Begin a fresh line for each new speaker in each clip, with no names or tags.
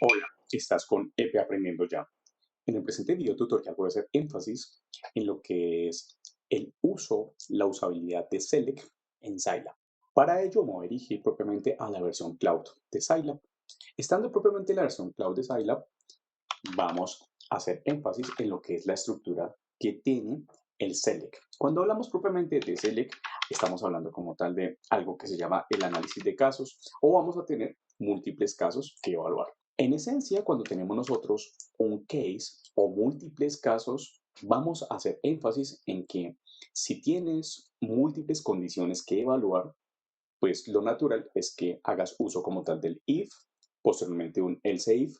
Hola, estás con EP Aprendiendo Ya. En el presente video tutorial voy a hacer énfasis en lo que es el uso, la usabilidad de Select en Scilab. Para ello me voy a dirigir propiamente a la versión Cloud de Scilab. Estando propiamente en la versión Cloud de Scilab, vamos a hacer énfasis en lo que es la estructura que tiene el Select. Cuando hablamos propiamente de Select, estamos hablando como tal de algo que se llama el análisis de casos o vamos a tener múltiples casos que evaluar. En esencia, cuando tenemos nosotros un case o múltiples casos, vamos a hacer énfasis en que si tienes múltiples condiciones que evaluar, pues lo natural es que hagas uso como tal del if, posteriormente un else if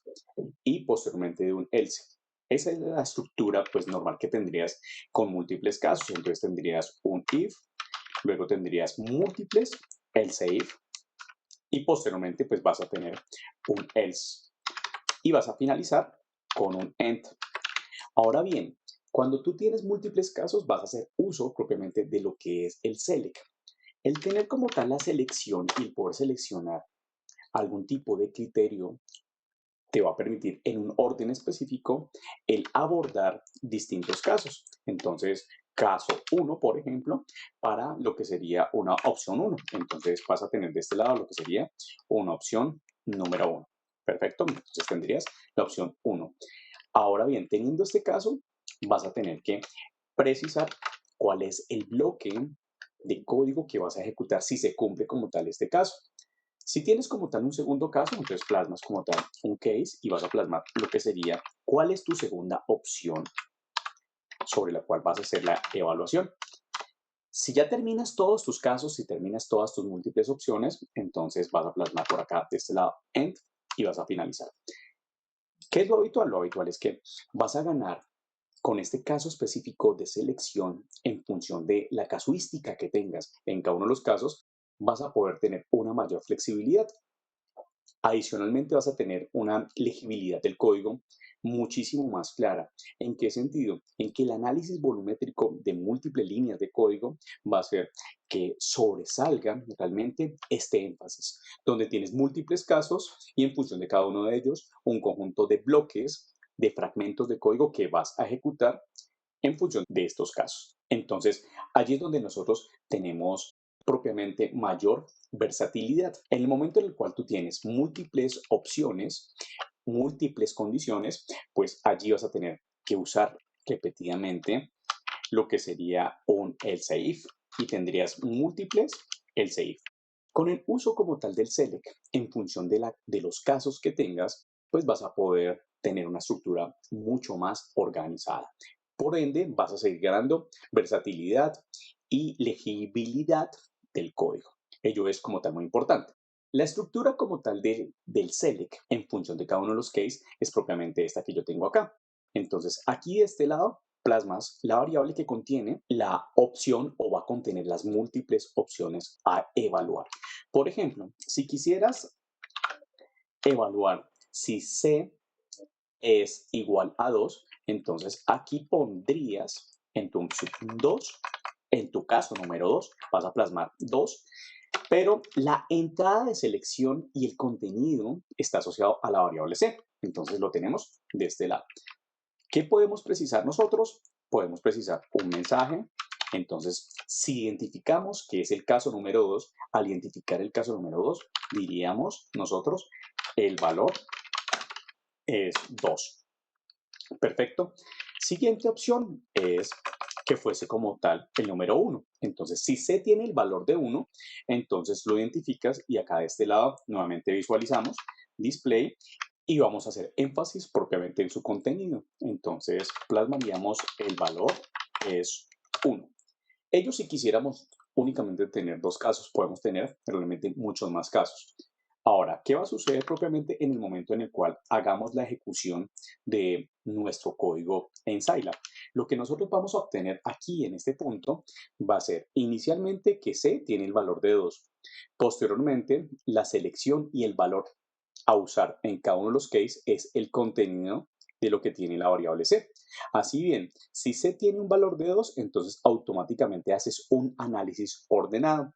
y posteriormente de un else. Esa es la estructura pues normal que tendrías con múltiples casos. Entonces tendrías un if, luego tendrías múltiples else if y posteriormente pues vas a tener un else y vas a finalizar con un end. Ahora bien, cuando tú tienes múltiples casos vas a hacer uso propiamente de lo que es el select. El tener como tal la selección y el poder seleccionar algún tipo de criterio te va a permitir en un orden específico el abordar distintos casos. Entonces, caso 1, por ejemplo, para lo que sería una opción 1. Entonces, vas a tener de este lado lo que sería una opción número 1. Perfecto, entonces tendrías la opción 1. Ahora bien, teniendo este caso, vas a tener que precisar cuál es el bloque de código que vas a ejecutar si se cumple como tal este caso. Si tienes como tal un segundo caso, entonces plasmas como tal un case y vas a plasmar lo que sería cuál es tu segunda opción sobre la cual vas a hacer la evaluación. Si ya terminas todos tus casos, si terminas todas tus múltiples opciones, entonces vas a plasmar por acá de este lado end y vas a finalizar. ¿Qué es lo habitual? Lo habitual es que vas a ganar con este caso específico de selección en función de la casuística que tengas en cada uno de los casos, vas a poder tener una mayor flexibilidad. Adicionalmente vas a tener una legibilidad del código muchísimo más clara. ¿En qué sentido? En que el análisis volumétrico de múltiples líneas de código va a hacer que sobresalga realmente este énfasis, donde tienes múltiples casos y en función de cada uno de ellos un conjunto de bloques, de fragmentos de código que vas a ejecutar en función de estos casos. Entonces, allí es donde nosotros tenemos propiamente mayor versatilidad. En el momento en el cual tú tienes múltiples opciones, múltiples condiciones, pues allí vas a tener que usar repetidamente lo que sería un else if y tendrías múltiples else if. Con el uso como tal del select, en función de los casos que tengas, pues vas a poder tener una estructura mucho más organizada. Por ende, vas a seguir ganando versatilidad y legibilidad del código. Ello es como tal muy importante. La estructura como tal del select en función de cada uno de los cases es propiamente esta que yo tengo acá. Entonces, aquí de este lado plasmas la variable que contiene la opción o va a contener las múltiples opciones a evaluar. Por ejemplo, si quisieras evaluar si C es igual a 2, entonces aquí pondrías en tu opción 2, en tu caso número 2, vas a plasmar 2, pero la entrada de selección y el contenido está asociado a la variable C. Entonces lo tenemos de este lado. ¿Qué podemos precisar nosotros? Podemos precisar un mensaje. Entonces, si identificamos que es el caso número 2, al identificar el caso número 2, diríamos nosotros el valor es 2. Perfecto. Siguiente opción es que fuese como tal el número 1. Entonces, si C tiene el valor de 1, entonces lo identificas y acá de este lado nuevamente visualizamos display y vamos a hacer énfasis propiamente en su contenido. Entonces, plasmaríamos el valor es 1. Ellos, si quisiéramos únicamente tener dos casos, podemos tener realmente muchos más casos. Ahora, ¿qué va a suceder propiamente en el momento en el cual hagamos la ejecución de nuestro código en Scilab? Lo que nosotros vamos a obtener aquí en este punto va a ser inicialmente que C tiene el valor de 2. Posteriormente, la selección y el valor a usar en cada uno de los cases es el contenido de lo que tiene la variable C. Así bien, si C tiene un valor de 2, entonces automáticamente haces un análisis ordenado.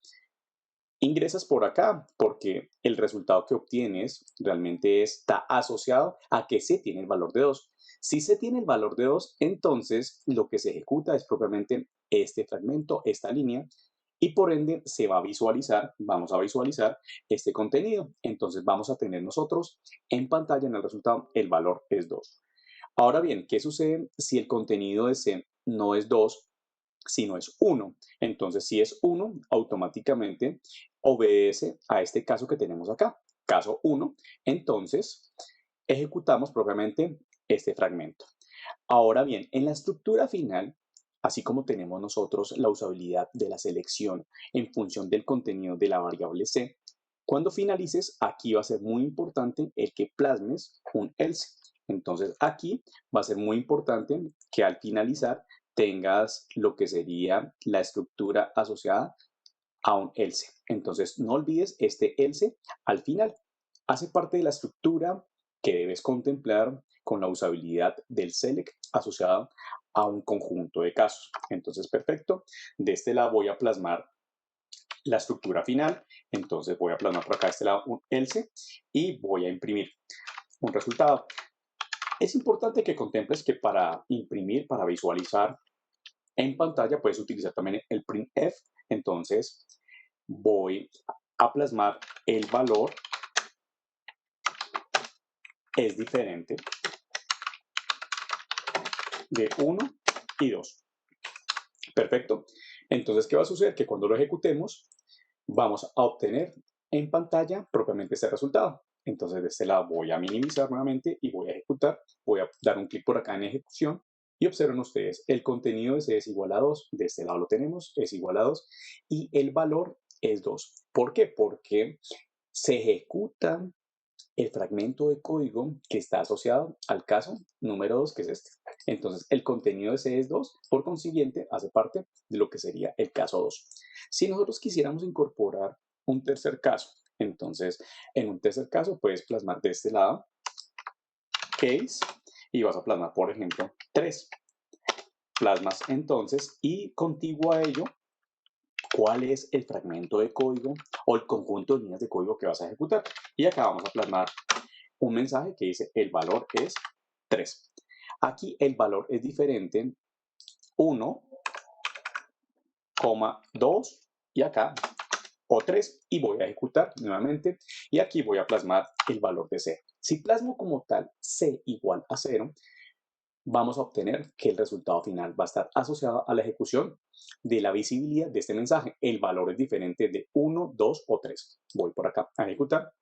ingresas por acá porque el resultado que obtienes realmente está asociado a que C tiene el valor de 2. Si C tiene el valor de 2, entonces lo que se ejecuta es propiamente este fragmento, esta línea, y por ende se va a visualizar, vamos a visualizar este contenido. Entonces vamos a tener nosotros en pantalla en el resultado el valor es 2. Ahora bien, ¿qué sucede si el contenido de C no es 2, sino es 1? Entonces, si es 1, automáticamente obedece a este caso que tenemos acá, caso 1. Entonces, ejecutamos propiamente este fragmento. Ahora bien, en la estructura final, así como tenemos nosotros la usabilidad de la selección en función del contenido de la variable C, cuando finalices, aquí va a ser muy importante el que plasmes un else. Entonces, aquí va a ser muy importante que al finalizar tengas lo que sería la estructura asociada a un else. Entonces, no olvides este else al final. Hace parte de la estructura que debes contemplar con la usabilidad del select asociado a un conjunto de casos. Entonces, perfecto. De este lado voy a plasmar la estructura final. Entonces, voy a plasmar por acá de este lado un else y voy a imprimir un resultado. Es importante que contemples que para imprimir, para visualizar en pantalla, puedes utilizar también el printf. Entonces, voy a plasmar el valor es diferente de 1 y 2. Perfecto. Entonces, ¿qué va a suceder? Que cuando lo ejecutemos, vamos a obtener en pantalla propiamente este resultado. Entonces, de este lado voy a minimizar nuevamente y voy a ejecutar. Voy a dar un clic por acá en ejecución y observen ustedes, el contenido de C es igual a 2. De este lado lo tenemos, es igual a 2 y el valor es 2. ¿Por qué? Porque se ejecuta el fragmento de código que está asociado al caso número 2, que es este. Entonces, el contenido de C es 2, por consiguiente, hace parte de lo que sería el caso 2. Si nosotros quisiéramos incorporar un tercer caso, entonces, en un tercer caso puedes plasmar de este lado case y vas a plasmar, por ejemplo, 3. Plasmas entonces y contiguo a ello cuál es el fragmento de código o el conjunto de líneas de código que vas a ejecutar. Y acá vamos a plasmar un mensaje que dice el valor es 3. Aquí el valor es diferente 1,2 y acá o 3 y voy a ejecutar nuevamente y aquí voy a plasmar el valor de C. Si plasmo como tal C igual a 0, vamos a obtener que el resultado final va a estar asociado a la ejecución de la visibilidad de este mensaje. El valor es diferente de 1, 2 o 3. Voy por acá a ejecutar.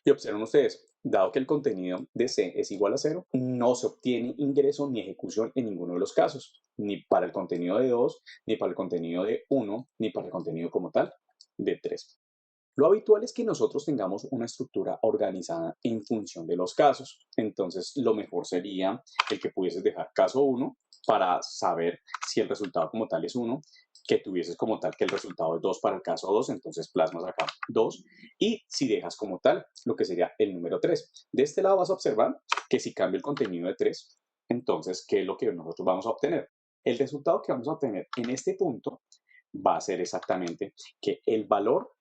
Y observen ustedes, dado que el contenido de C es igual a 0, no se obtiene ingreso ni ejecución en ninguno de los casos, ni para el contenido de 2, ni para el contenido de 1, ni para el contenido como tal de 3. Lo habitual es que nosotros tengamos una estructura organizada en función de los casos. Entonces, lo mejor sería el que pudieses dejar caso 1 para saber si el resultado como tal es 1, que tuvieses como tal que el resultado es 2 para el caso 2, entonces plasmas acá 2, y si dejas como tal lo que sería el número 3. De este lado vas a observar que si cambio el contenido de 3, entonces, ¿qué es lo que nosotros vamos a obtener? El resultado que vamos a obtener en este punto va a ser exactamente que el valor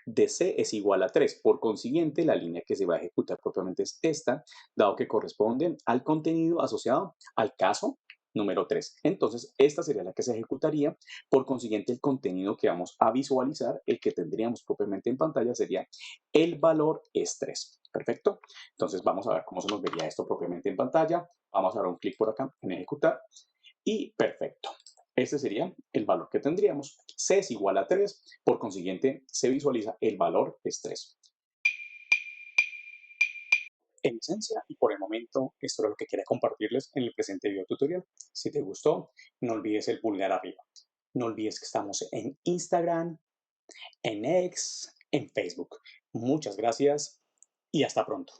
de C es igual a 3. Por consiguiente, la línea que se va a ejecutar propiamente es esta, dado que corresponden al contenido asociado al caso número 3. Entonces, esta sería la que se ejecutaría. Por consiguiente, el contenido que vamos a visualizar, el que tendríamos propiamente en pantalla, sería el valor es 3. Perfecto. Entonces, vamos a ver cómo se nos vería esto propiamente en pantalla. Vamos a dar un clic por acá en ejecutar y perfecto. Este sería el valor que tendríamos. C es igual a 3, por consiguiente se visualiza el valor es 3. En esencia y por el momento, esto era lo que quería compartirles en el presente video tutorial. Si te gustó, no olvides el pulgar arriba. No olvides que estamos en Instagram, en X, en Facebook. Muchas gracias y hasta pronto.